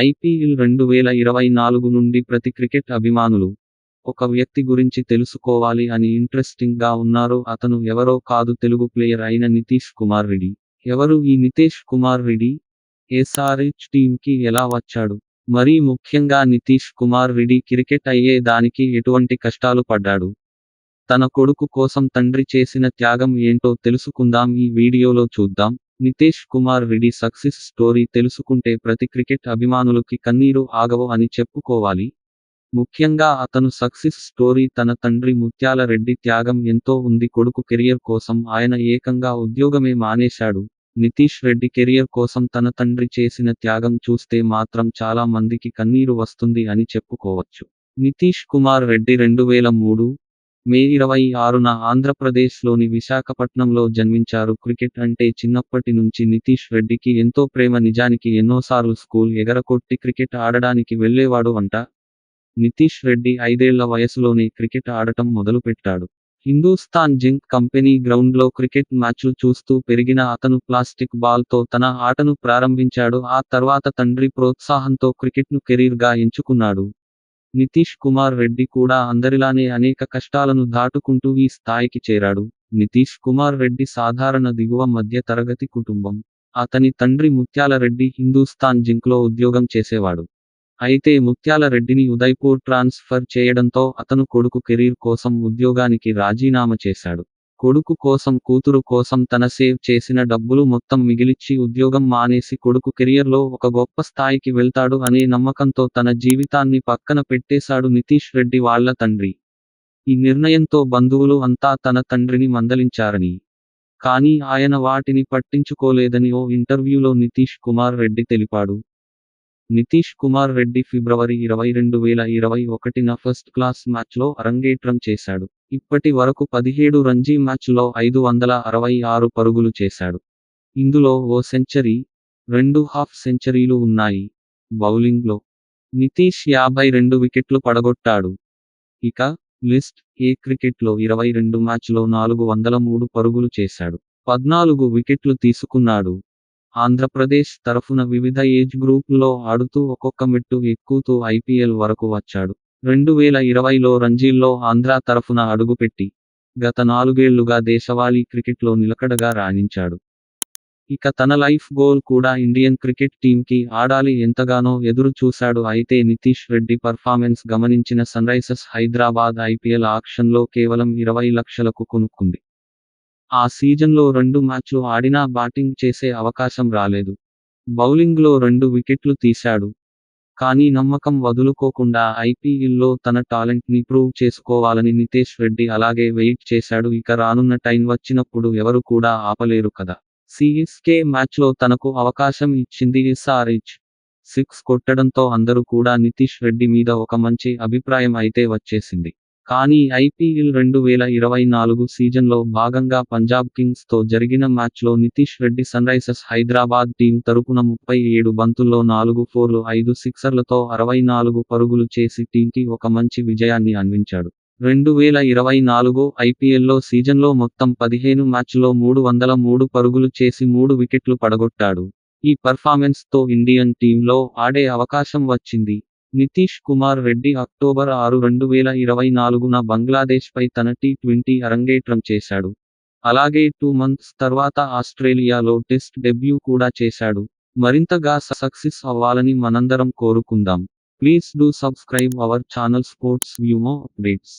IPL 2024 నుండి ప్రతి cricket అభిమానులు ఒక వ్యక్తి గురించి తెలుసుకోవాలి అని ఇంట్రెస్టింగ్ గా ఉన్నారు. అతను ఎవరో కాదు, తెలుగు ప్లేయర్ అయిన నితీష్ కుమార్ రెడ్డి. ఎవరు ఈ నితీష్ కుమార్ రెడ్డి? ఎస్ఆర్హెచ్ టీంకి ఎలా వచ్చాడు? మరీ ముఖ్యంగా నితీష్ కుమార్ రెడ్డి క్రికెట్ అయ్యే దానికి ఎటువంటి కష్టాలు పడ్డాడు? తన కొడుకు కోసం తండ్రి చేసిన త్యాగం ఏంటో తెలుసుకుందాం ఈ వీడియోలో చూద్దాం. నితీష్ కుమార్ రెడ్డి సక్సెస్ స్టోరీ తెలుసుకుంటే ప్రతి క్రికెట్ అభిమానులకి కన్నీరు ఆగవు అని చెప్పుకోవాలి. ముఖ్యంగా అతను సక్సెస్ స్టోరీ తన తండ్రి ముత్యాల రెడ్డి త్యాగం ఎంతో ఉంది. కొడుకు కెరియర్ కోసం ఆయన ఏకంగా ఉద్యోగమే మానేశాడు. నితీష్ రెడ్డి కెరియర్ కోసం తన తండ్రి చేసిన త్యాగం చూస్తే మాత్రం చాలా మందికి కన్నీరు వస్తుంది అని చెప్పుకోవచ్చు. నితీష్ కుమార్ రెడ్డి 2003 మే 26న ఆంధ్రప్రదేశ్లోని విశాఖపట్నంలో జన్మించారు. క్రికెట్ అంటే చిన్నప్పటి నుంచి నితీష్ రెడ్డికి ఎంతో ప్రేమ. నిజానికి ఎన్నోసార్లు స్కూల్ ఎగరకొట్టి క్రికెట్ ఆడడానికి వెళ్లేవాడు అంట. నితీష్ రెడ్డి 5ఏళ్ల వయసులోనే క్రికెట్ ఆడటం మొదలుపెట్టాడు. హిందూస్థాన్ జింక్ కంపెనీ గ్రౌండ్లో క్రికెట్ మ్యాచ్లు చూస్తూ పెరిగిన అతను ప్లాస్టిక్ బాల్తో తన ఆటను ప్రారంభించాడు. ఆ తర్వాత తండ్రి ప్రోత్సాహంతో క్రికెట్ను కెరీర్గా ఎంచుకున్నాడు. నితీష్ కుమార్ రెడ్డి కూడా అందరిలానే అనేక కష్టాలను దాటుకుంటూ ఈ స్థాయికి చేరాడు. నితీష్ కుమార్ రెడ్డి సాధారణ దిగువ మధ్య తరగతి కుటుంబం. అతని తండ్రి ముత్యాల రెడ్డి హిందూస్థాన్ జింక్లో ఉద్యోగం చేసేవాడు. అయితే ముత్యాల రెడ్డిని ఉదయ్పూర్ ట్రాన్స్ఫర్ చేయడంతో అతను కొడుకు కెరీర్ కోసం ఉద్యోగానికి రాజీనామా చేశాడు. కొడుకు కోసం, కూతురు కోసం తన సేవ్ చేసిన డబ్బులు మొత్తం మిగిలిచ్చి ఉద్యోగం మానేసి కొడుకు కెరియర్లో ఒక గొప్ప స్థాయికి వెళ్తాడు అనే నమ్మకంతో తన జీవితాన్ని పక్కన పెట్టేశాడు నితీష్ రెడ్డి వాళ్ళ తండ్రి. ఈ నిర్ణయంతో బంధువులు అంతా తన తండ్రిని మందలించారని, కానీ ఆయన వాటిని పట్టించుకోలేదని ఓ ఇంటర్వ్యూలో నితీష్ కుమార్ రెడ్డి తెలిపాడు. నితీష్ కుమార్ రెడ్డి ఫిబ్రవరి 20, 2021న ఫస్ట్ క్లాస్ మ్యాచ్లో అరంగేట్రం చేశాడు. ఇప్పటి వరకు 17 రంజీ మ్యాచ్లో 566 పరుగులు చేశాడు. ఇందులో ఓ సెంచరీ, 2 హాఫ్ సెంచరీలు ఉన్నాయి. బౌలింగ్లో నితీష్ 52 వికెట్లు పడగొట్టాడు. ఇక లిస్ట్ ఏ క్రికెట్లో 22 మ్యాచ్లో 403 పరుగులు చేశాడు. 14 వికెట్లు తీసుకున్నాడు. ఆంధ్రప్రదేశ్ తరఫున వివిధ ఏజ్ గ్రూపుల్లో ఆడుతూ ఒక్కొక్క మెట్టు ఎక్కుతూ ఐపీఎల్ వరకు వచ్చాడు. 2020లో రంజీల్లో ఆంధ్ర తరఫున అడుగుపెట్టి గత 4 ఏళ్లుగా దేశవాళీ క్రికెట్లో నిలకడగా రాణించాడు. ఇక తన లైఫ్ గోల్ కూడా ఇండియన్ క్రికెట్ టీంకి ఆడాలి ఎంతగానో ఎదురు చూశాడు. అయితే నితీష్ రెడ్డి పర్ఫార్మెన్స్ గమనించిన సన్రైజర్స్ హైదరాబాద్ ఐపీఎల్ ఆక్షన్లో కేవలం 20 లక్షలకు కొనుక్కుంది. ఆ సీజన్లో 2 మ్యాచ్లు ఆడినా బ్యాటింగ్ చేసే అవకాశం రాలేదు. బౌలింగ్లో 2 వికెట్లు తీశాడు. కానీ నమ్మకం వదులుకోకుండా ఐపీఎల్లో తన టాలెంట్ని ప్రూవ్ చేసుకోవాలని నితీష్ రెడ్డి అలాగే వెయిట్ చేశాడు. ఇక రానున్న టైం వచ్చినప్పుడు ఎవరు కూడా ఆపలేరు కదా. సిఎస్కే మ్యాచ్లో తనకు అవకాశం ఇచ్చింది ఎస్ఆర్హెచ్. 6 కొట్టడంతో అందరూ కూడా నితీష్ రెడ్డి మీద ఒక మంచి అభిప్రాయం అయితే వచ్చేసింది. కానీ ఐపీఎల్ 2024 సీజన్లో భాగంగా పంజాబ్ కింగ్స్తో జరిగిన మ్యాచ్లో నితీష్ రెడ్డి సన్రైజర్స్ హైదరాబాద్ టీం తరపున 37 బంతుల్లో 4 ఫోర్లు, 5 సిక్సర్లతో 64 పరుగులు చేసి టీంకి ఒక మంచి విజయాన్ని అందించాడు. 2024 ఐపీఎల్లో సీజన్లో మొత్తం 15 మ్యాచ్ల్లో 303 పరుగులు చేసి 3 వికెట్లు పడగొట్టాడు. ఈ పర్ఫార్మెన్స్తో ఇండియన్ టీంలో ఆడే అవకాశం వచ్చింది. నితీష్ కుమార్ రెడ్డి అక్టోబర్ 6, 2024న బంగ్లాదేశ్పై తన టీ20 అరంగేట్రం చేశాడు. అలాగే 2 మంత్స్ తర్వాత ఆస్ట్రేలియాలో టెస్ట్ డెబ్యూ కూడా చేశాడు. మరింతగా సక్సెస్ అవ్వాలని మనందరం కోరుకుందాం. Please do subscribe our channel sports view more updates.